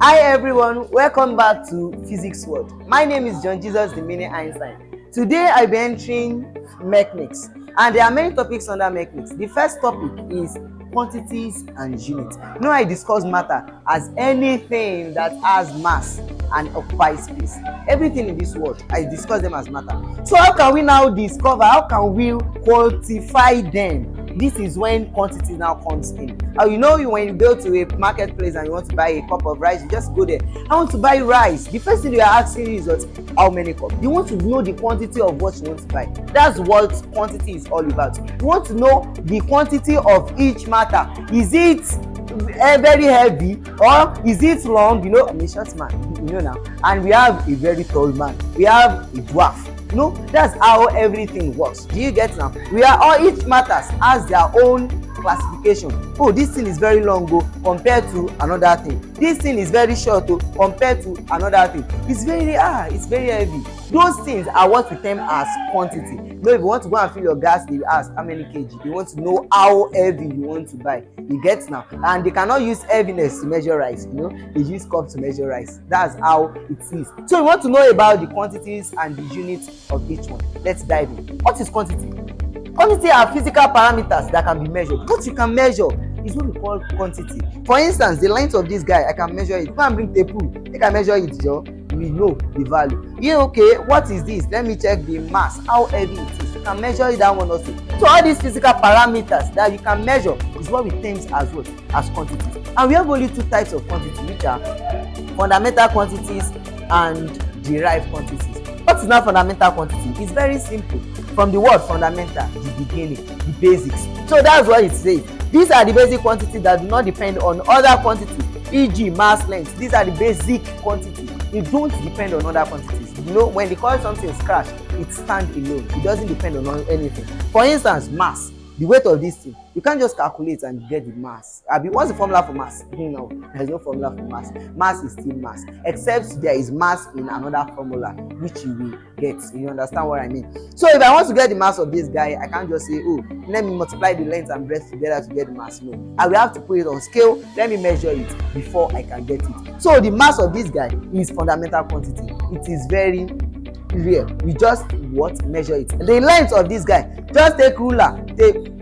Hi everyone, welcome back to Physics World. My name is John Jesus the Mini Einstein. Today I'll be entering mechanics, and there are many topics under mechanics. The first topic is quantities and units. I discuss matter as anything that has mass and occupies space. Everything in this world, I discuss them as matter. So how can we now discover, how can we quantify them? This is when quantity now comes in. When you go to a marketplace and you want to buy a cup of rice, you just go there. I want to buy rice. The first thing you are asking is how many cups. You want to know the quantity of what you want to buy. That's what quantity is all about. You want to know the quantity of each matter. Is it very heavy or is it long? I'm a short man, now. And we have a very tall man. We have a dwarf. That's how everything works. Do you get now? Each matters has their own classification. This thing is very long compared to another thing. This thing is very short compared to another thing. It's very heavy. Those things are what we term as quantity. If you want to go and fill your gas, they ask how many kg. They want to know how heavy you want to buy. You get now? And they cannot use heaviness to measure rice. They use cup to measure rice. That's how it is. So you want to know about the quantities and the units of each one. Let's dive in. What is quantity? Quantity are physical parameters that can be measured. What you can measure is what we call quantity. For instance, the length of this guy, I can measure it. Go and bring tape, I can measure it, Joe. We know the value. Okay, what is this? Let me check the mass, how heavy it is. You can measure it that one also. So all these physical parameters that you can measure is what we term as what? As quantities. And we have only two types of quantity, which are fundamental quantities and derived quantities. What is now fundamental quantity? It's very simple. From the word fundamental, the beginning, the basics. So that's what it says. These are the basic quantities that do not depend on other quantities, e.g. mass, length. These are the basic quantities. They don't depend on other quantities. When they call something scratch, it stands alone. It doesn't depend on anything. For instance, mass. The weight of this thing, you can't just calculate and get the mass. What's the formula for mass? No, there's no formula for mass. Mass is still mass, except there is mass in another formula, which you will get. You understand what I mean? So if I want to get the mass of this guy, I can't just say, let me multiply the length and breadth together to get the mass. No, I will have to put it on scale. Let me measure it before I can get it. So the mass of this guy is fundamental quantity. It is very real. We just measure it. The length of this guy, just take ruler,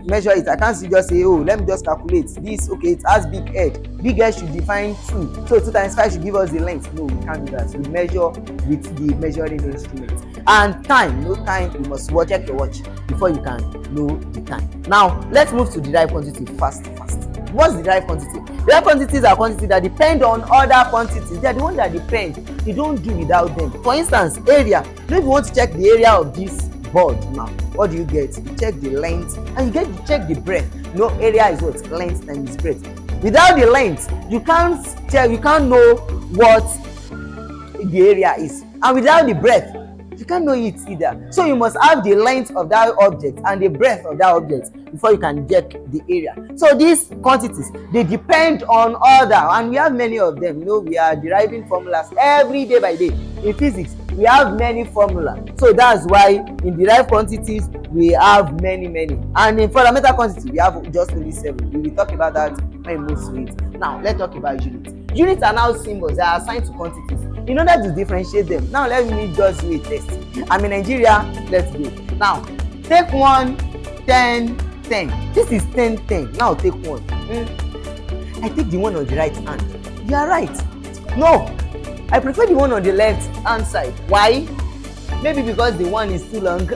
measure it. I can't just say, let me just calculate this. Okay, it has big head. Big head should define 2. So 2 times 5 should give us the length. No, we can't do that. We measure with the measuring instrument. And time, time, you must check your watch before you can know the time. Now let's move to derived quantity fast. What's the derived quantity? Derived quantities are quantities that depend on other quantities. They are the ones that depend. You don't do without them. For instance, area. If you want to check the area of this board now, what do you get? You check the length and you get to check the breadth. Area is what? Length times breadth. Without the length, you can't know what the area is. And without the breadth, you can't know it either. So you must have the length of that object and the breadth of that object before you can get the area. So these quantities, they depend on other, and we have many of them. We are deriving formulas every day by day. In physics, we have many formulas. So that's why in derived quantities, we have many. And in fundamental quantity, we have just only 7. We will talk about that when we move to it. Now, let's talk about units. Units are now symbols that are assigned to quantities in order to differentiate them. Now, let me just do a test. I'm in Nigeria. Let's go. Now, take 1, 10, 10. This is 10, 10. Now, take 1. I take the one on the right hand. You are right. No, I prefer the one on the left hand side. Why? Maybe because the one is too long.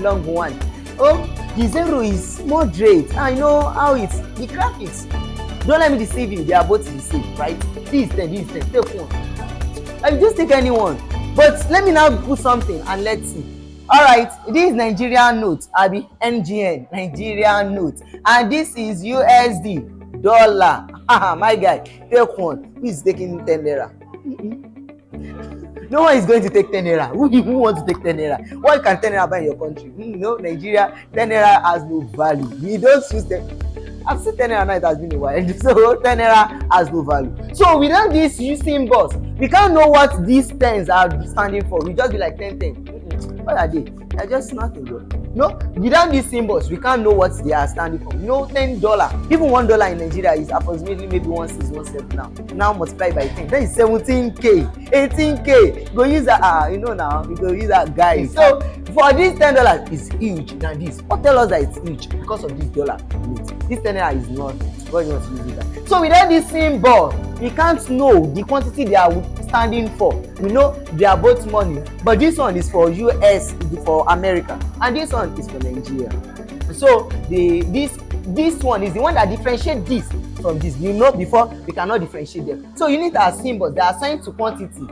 Long one. The 0 is moderate. I know how it's the graphics. Don't let me deceive you. They are both the same, right? This is 10. Take 1. I will just take anyone. But let me now put something and let's see. Alright, this is Nigerian note, Abi NGN, Nigerian note. And this is USD, dollar. My guy, take 1. Who is taking 10 naira? No one is going to take 10 naira. Who wants to take 10 naira? What can 10 naira buy in your country? Nigeria, 10 naira has no value. We don't use them. I've seen 10 naira now, it has been a while. So 10 naira has no value. So without these symbols, we can't know what these tens are standing for. We just be like 10. What are they? They're just nothing, bro. Without these symbols we can't know what they are standing for. $10, even $1 in Nigeria is approximately maybe 1617 now multiply by 10, that is 17k, 18k. Go use that, now we go use that, guys. So for this $10 is huge than this. What tell us that it's huge? Because of this dollar in it. This $10 is not what you want to use that. So without this symbol we can't know the quantity they are standing for. They are both money, but this one is for US, for America, and this one is for Nigeria. So this one is the one that differentiates this from this. Before we cannot differentiate them. So units are symbols, they are assigned to quantity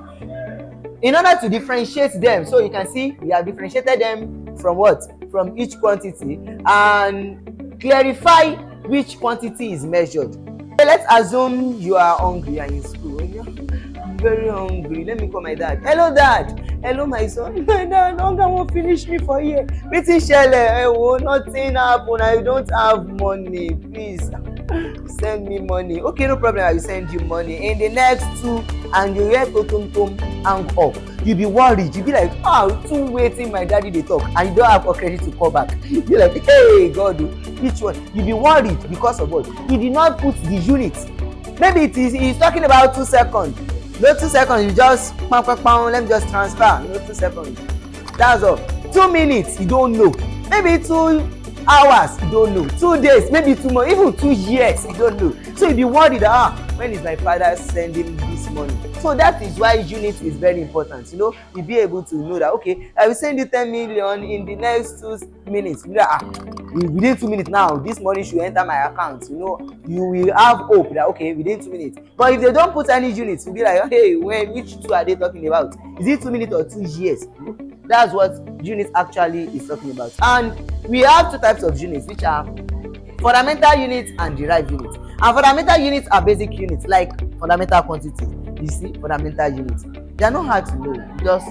in order to differentiate them. So you can see we have differentiated them from what? From each quantity, and clarify which quantity is measured. So let's assume you are hungry and in school. I'm very hungry. Let me call my dad. Hello, dad. Hello, my son. My dad, hunger won't finish me for here. Wetin shele? Nothing happen. I don't have money. Please send me money. Okay, no problem. I will send you money in the next 2, and you hear totum hang up. You be worried. You be like, too waiting. My daddy they talk, and you don't have a credit to call back. You be like, hey God, which one? You be worried because of what? He did not put the unit. Maybe he's talking about 2 seconds. No 2 seconds. You just let me just transfer. No 2 seconds. That's all. 2 minutes. You don't know. Maybe 2 hours. You don't know. 2 days. Maybe 2 months. Even 2 years. You don't know. So you be worried. When is my father sending this money? So that is why unit is very important. You be able to know that, okay, I will send you 10 million in the next 2 minutes. Within 2 minutes now, this money should enter my account. You will have hope that, okay, within 2 minutes. But if they don't put any units, you'll be like, hey, which 2 are they talking about? Is it 2 minutes or 2 years? That's what unit actually is talking about. And we have 2 types of units, which are fundamental units and derived units. And fundamental units are basic units, like fundamental quantity. You see, fundamental units, they are not hard to know, just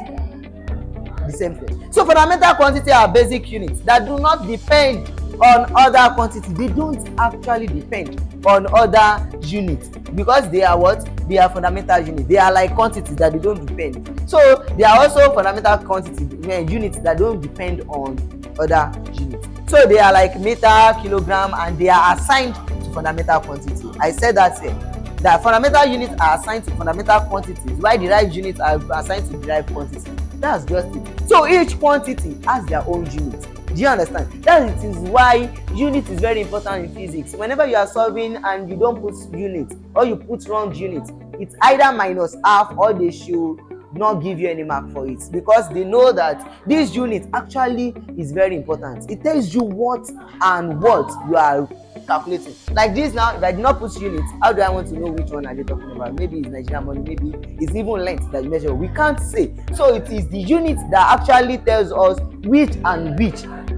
the same thing. So fundamental quantity are basic units that do not depend on other quantities. They don't actually depend on other units because they are what? They are fundamental units. They are like quantities that they don't depend. So they are also fundamental quantity units that don't depend on other units. So they are like meter, kilogram, and they are assigned to fundamental quantity. I said that here. The fundamental units are assigned to fundamental quantities, while derived units are assigned to derived quantities. That's just it. So each quantity has their own unit. Do you understand? That is why unit is very important in physics. Whenever you are solving and you don't put unit or you put wrong unit, it's either minus half or they should not give you any mark for it, because they know that this unit actually is very important. It tells you what and what you are calculating. Like this now, if I did not put units, how do I want to know which one are they talking about? Maybe it's Nigerian money, maybe it's even length that you measure. We can't say. So it is the unit that actually tells us which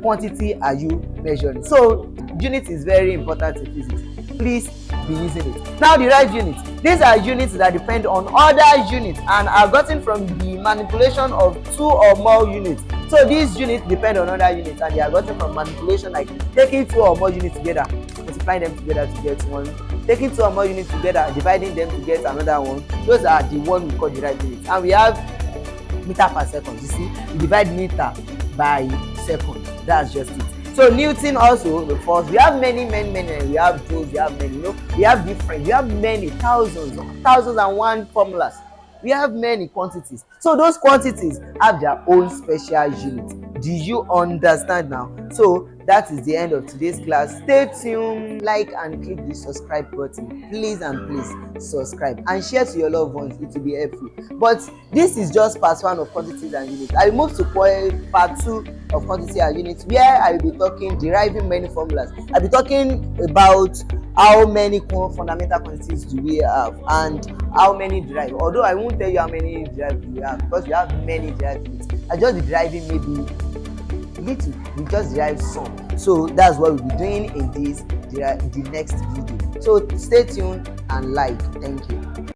quantity are you measuring. So unit is very important in physics. Please be using it. Now derived units. These are units that depend on other units and are gotten from the manipulation of 2 or more units. So these units depend on other units and they are gotten from manipulation, like taking 2 or more units together, multiplying them together to get one, taking 2 or more units together, dividing them to get another one. Those are the one we call derived units. And we have meter per second. You see, we divide meter by second. That's just it. So Newton also, the first. We have many. We have joules. We have many. We have different. We have many thousands and one formulas. We have many quantities. So those quantities have their own special unit. Do you understand now? So that is the end of today's class. Stay tuned, like and click the subscribe button. Please and please subscribe and share to your loved ones. It will be helpful. But this is just part 1 of quantities and units. I will move to part 2 of quantity and units, where I will be talking deriving many formulas. I'll be talking about how many fundamental quantities do we have and how many derived. Although I won't tell you how many derived we have, because we have many derived units. I just be deriving maybe little. We just derive some. So that's what we'll be doing in the next video. So stay tuned and like. Thank you.